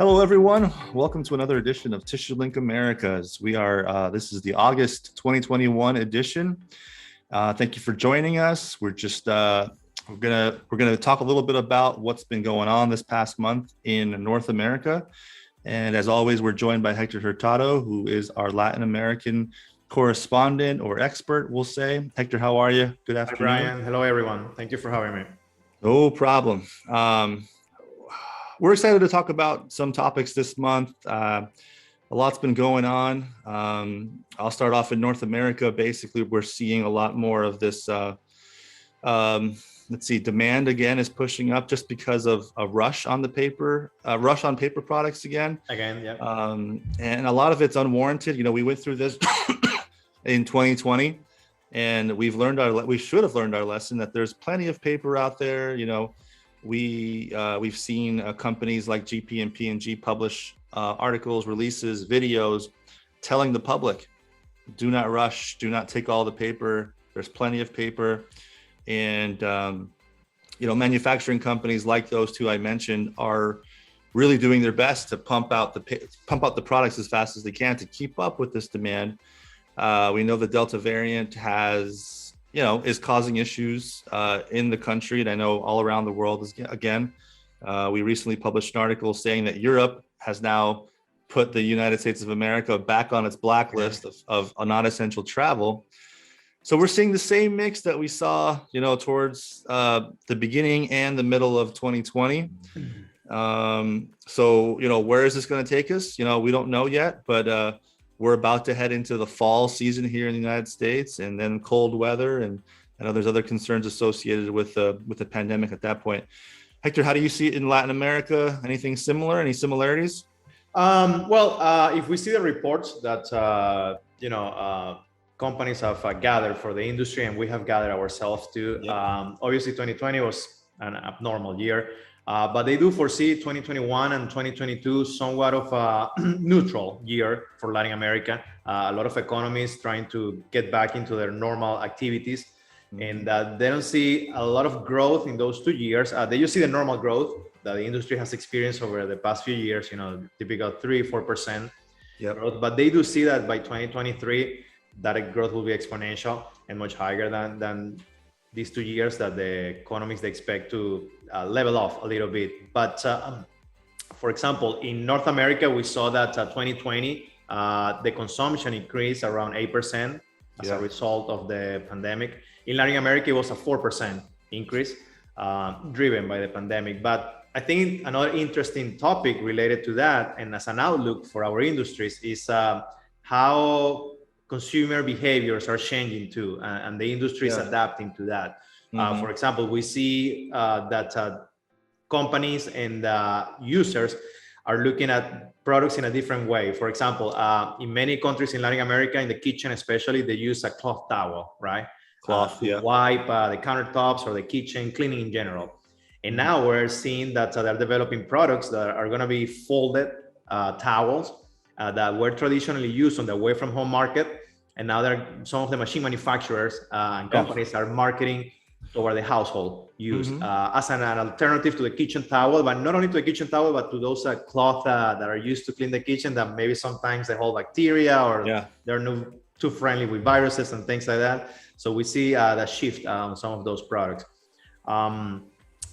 Hello, everyone. Welcome to another edition of Tissue Link Americas. This is the August 2021 edition. Thank you for joining us. We're gonna talk a little bit about what's been going on this past month in North America. And as always, we're joined by Hector Hurtado, who is our Latin American correspondent or expert, we'll say. Hector, how are you? Good afternoon. Hi, Brian. Hello, everyone. Thank you for having me. No problem. We're excited to talk about some topics this month. A lot's been going on. I'll start off in North America. Basically, we're seeing a lot more of this. Demand again is pushing up just because of a rush on paper products again. Yeah. And a lot of it's unwarranted. You know, we went through this in 2020, and we should have learned our lesson that there's plenty of paper out there. You know, we've seen companies like GP and P&G publish articles, releases, videos, telling the public, do not rush, do not take all the paper. There's plenty of paper, and manufacturing companies like those two I mentioned are really doing their best to pump out the products as fast as they can to keep up with this demand. We know the Delta variant is causing issues in the country, and I know all around the world again. We recently published an article saying that Europe has now put the United States of America back on its blacklist of non-essential travel. So we're seeing the same mix that we saw, towards the beginning and the middle of 2020. Where is this going to take us? We don't know yet, but we're about to head into the fall season here in the United States, and then cold weather, and I know there's other concerns associated with the pandemic at that point. Hector, how do you see it in Latin America? Anything similar? Any similarities? If we see the reports that companies have gathered for the industry, and we have gathered ourselves too. Yep. Obviously, 2020 was an abnormal year. But they do foresee 2021 and 2022 somewhat of a neutral year for Latin America. A lot of economies trying to get back into their normal activities, and they don't see a lot of growth in those 2 years. They just see the normal growth that the industry has experienced over the past few years, typical 3-4% growth. But they do see that by 2023, that growth will be exponential and much higher than these 2 years that the economies they expect to level off a little bit. But for example, in North America, we saw that 2020, the consumption increased around 8% as a result of the pandemic. In Latin America, it was a 4% increase driven by the pandemic. But I think another interesting topic related to that, and as an outlook for our industries, is how consumer behaviors are changing too, and the industry is adapting to that. For example, we see that companies and users are looking at products in a different way. For example, in many countries in Latin America, in the kitchen especially, they use a cloth towel, right? To wipe the countertops or the kitchen, cleaning in general. And now we're seeing that they're developing products that are going to be folded towels that were traditionally used on the away from home market. And now some of the machine manufacturers and companies are marketing toward the household use as an alternative to the kitchen towel, but not only to the kitchen towel, but to those cloth that are used to clean the kitchen that maybe sometimes they hold bacteria or they're not too friendly with viruses and things like that. So we see the shift on some of those products. And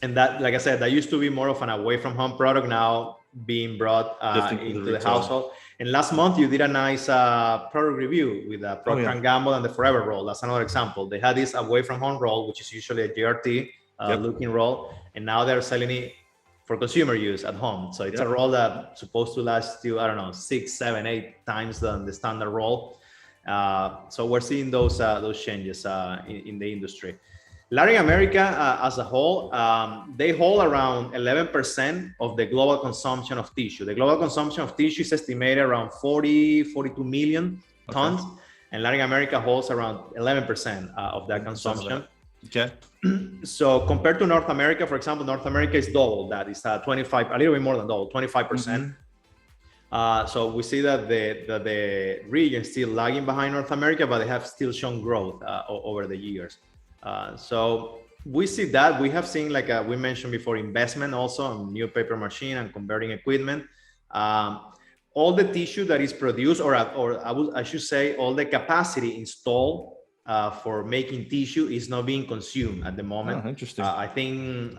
that, like I said, that used to be more of an away from home product, now being brought into the household. And last month, you did a nice product review with Procter & Gamble and the Forever Roll. That's another example. They had this away from home roll, which is usually a GRT looking roll. And now they're selling it for consumer use at home. So it's a roll that's supposed to last you, 6, 7, 8 times the standard roll. So we're seeing those changes in the industry. Latin America as a whole, they hold around 11% of the global consumption of tissue. The global consumption of tissue is estimated around 42 million tons, and Latin America holds around 11% of that consumption. Okay. So compared to North America, for example, North America is double that. It's 25, a little bit more than double, 25%. So we see that the region is still lagging behind North America, but they have still shown growth over the years. So we see that. We have seen, like we mentioned before, investment also on new paper machine and converting equipment. All the tissue that is produced, I should say, all the capacity installed for making tissue is not being consumed at the moment. Oh, interesting. I think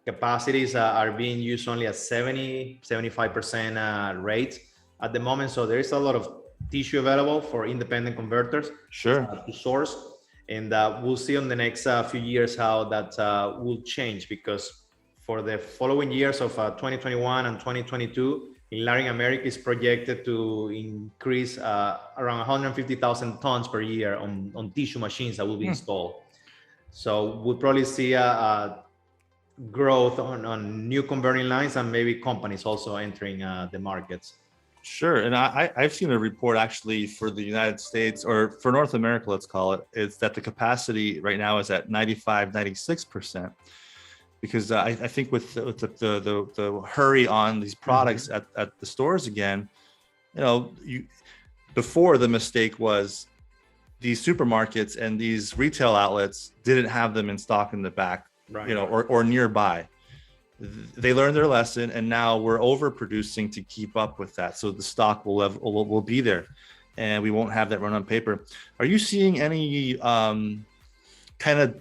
capacities are being used only at 70-75% rate at the moment. So there is a lot of tissue available for independent converters to source. And we'll see in the next few years how that will change, because for the following years of 2021 and 2022, in Latin America is projected to increase around 150,000 tons per year on tissue machines that will be installed. So we'll probably see a growth on new converting lines, and maybe companies also entering the markets. Sure. And I've seen a report actually for the United States, or for North America, let's call it, is that the capacity right now is at 96%. Because I think with the hurry on these products at the stores again, before the mistake was these supermarkets and these retail outlets didn't have them in stock in the back, or nearby. They learned their lesson, and now we're overproducing to keep up with that. So the stock will be there, and we won't have that run on paper. Are you seeing any kind of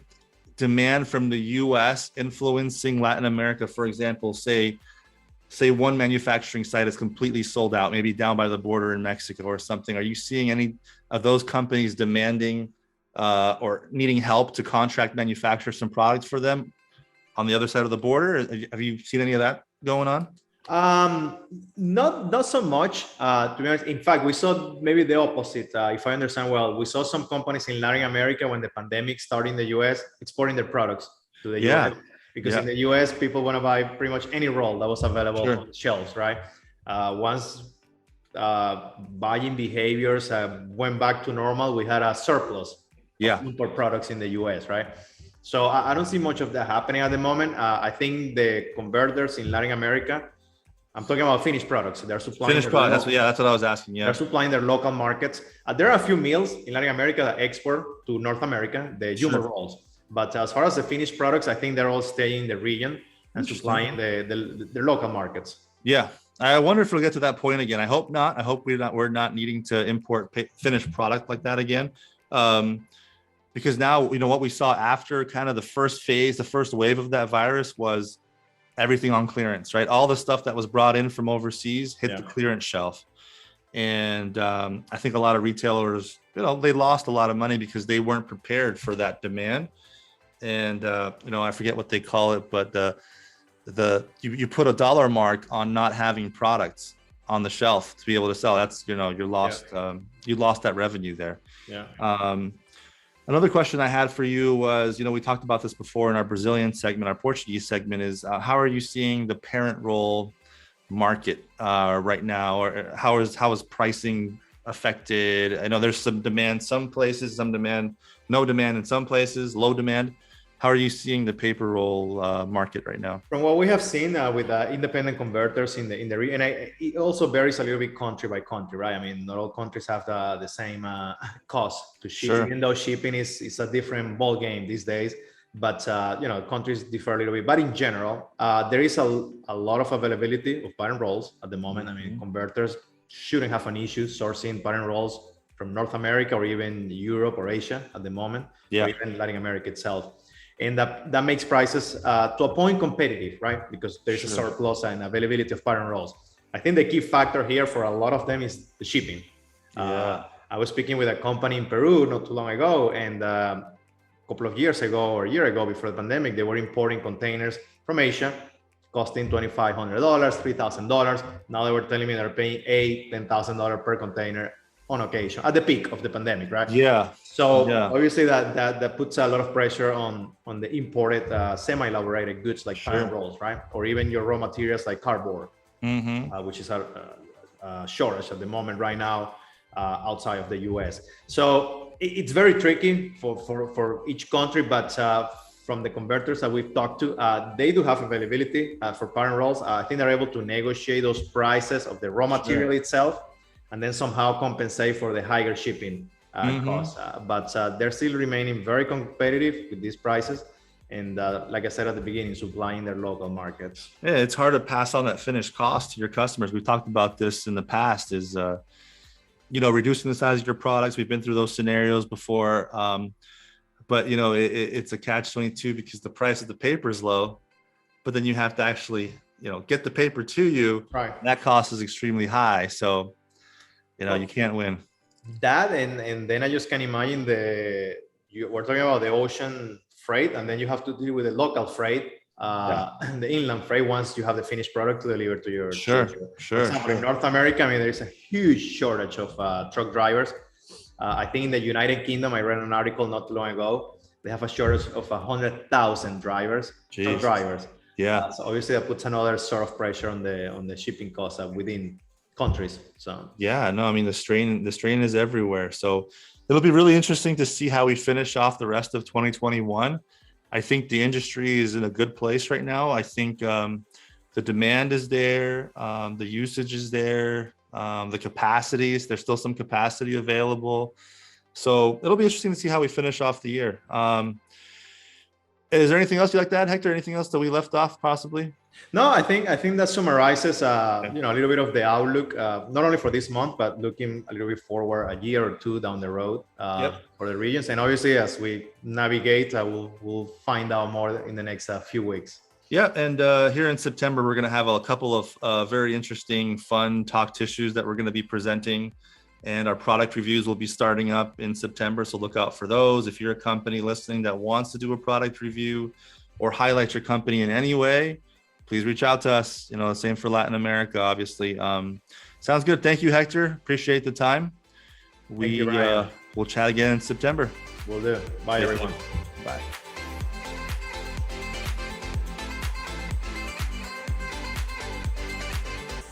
demand from the US influencing Latin America? For example, say one manufacturing site is completely sold out, maybe down by the border in Mexico or something. Are you seeing any of those companies demanding or needing help to contract manufacture some products for them on the other side of the border? Have you seen any of that going on? Not so much, to be honest. In fact, we saw maybe the opposite. If I understand well, we saw some companies in Latin America when the pandemic started in the US exporting their products to the US, because in the US, people want to buy pretty much any roll that was available on the shelves, right? Once buying behaviors went back to normal, we had a surplus of import products in the US, right? So I don't see much of that happening at the moment. I think the converters in Latin America, I'm talking about finished products. They're supplying finished products. That's what I was asking. They're supplying their local markets. There are a few mills in Latin America that export to North America, the Jumbo rolls. But as far as the finished products, I think they're all staying in the region and supplying the local markets. Yeah. I wonder if we'll get to that point again. I hope not. I hope we're not needing to import finished product like that again. Because now, what we saw after kind of the first phase, the first wave of that virus was everything on clearance, right? All the stuff that was brought in from overseas hit the clearance shelf. And I think a lot of retailers, they lost a lot of money because they weren't prepared for that demand. And, I forget what they call it, but you put a dollar mark on not having products on the shelf to be able to sell. That's, you lost, you lost that revenue there. Another question I had for you was, we talked about this before in our Brazilian segment, our Portuguese segment, is how are you seeing the parent roll market right now? Or how is pricing affected? I know there's some demand some places, some demand, no demand in some places, low demand. How are you seeing the paper roll market right now? From what we have seen with independent converters in the region, and it also varies a little bit country by country, right? I mean, not all countries have the same cost to ship, even though shipping is a different ball game these days. But countries differ a little bit. But in general, there is a lot of availability of parent rolls at the moment. I mean, converters shouldn't have an issue sourcing parent rolls from North America or even Europe or Asia at the moment, or even Latin America itself. And that makes prices to a point competitive, right? Because there's a surplus and availability of parent rolls. I think the key factor here for a lot of them is the shipping. I was speaking with a company in Peru not too long ago, and a couple of years ago or a year ago before the pandemic, they were importing containers from Asia costing $2,500, $3,000. Now they were telling me they're paying $8,000-$10,000 per container on occasion at the peak of the pandemic, right? So obviously that puts a lot of pressure on the imported semi-elaborated goods like parent rolls, right? Or even your raw materials like cardboard, which is a shortage at the moment right now outside of the US. So it's very tricky for each country, but from the converters that we've talked to, they do have availability for parent rolls. I think they're able to negotiate those prices of the raw material itself, and then somehow compensate for the higher shipping costs. But they're still remaining very competitive with these prices. and like I said at the beginning, supplying their local markets. Yeah, it's hard to pass on that finished cost to your customers. We've talked about this in the past, is reducing the size of your products. We've been through those scenarios before. But it's a catch-22 because the price of the paper is low, but then you have to actually get the paper to you. Right. That cost is extremely high. So you can't win. That and then I just can imagine we're talking about the ocean freight, and then you have to deal with the local freight, the inland freight once you have the finished product to deliver to your. Sure. For example, in North America, I mean, there is a huge shortage of truck drivers. I think in the United Kingdom, I read an article not too long ago. They have a shortage of 100,000 drivers. Truck drivers. Yeah. So obviously, that puts another sort of pressure on the shipping costs within countries. So yeah, no, I mean the strain is everywhere. So it'll be really interesting to see how we finish off the rest of 2021. I think the industry is in a good place right now. I think the demand is there, the usage is there, the capacities. There's still some capacity available. So it'll be interesting to see how we finish off the year. Is there anything else you'd like to add, Hector? Anything else that we left off possibly? No, I think that summarizes a little bit of the outlook, not only for this month, but looking a little bit forward a year or two down the road for the regions. And obviously, as we navigate, we'll find out more in the next few weeks. Yeah, and here in September, we're going to have a couple of very interesting, fun talk tissues that we're going to be presenting. And our product reviews will be starting up in September. So look out for those. If you're a company listening that wants to do a product review or highlight your company in any way, please reach out to us. Same for Latin America, obviously. Sounds good. Thank you, Hector. Appreciate the time. We'll chat again in September. Will do. Bye, everyone. Bye.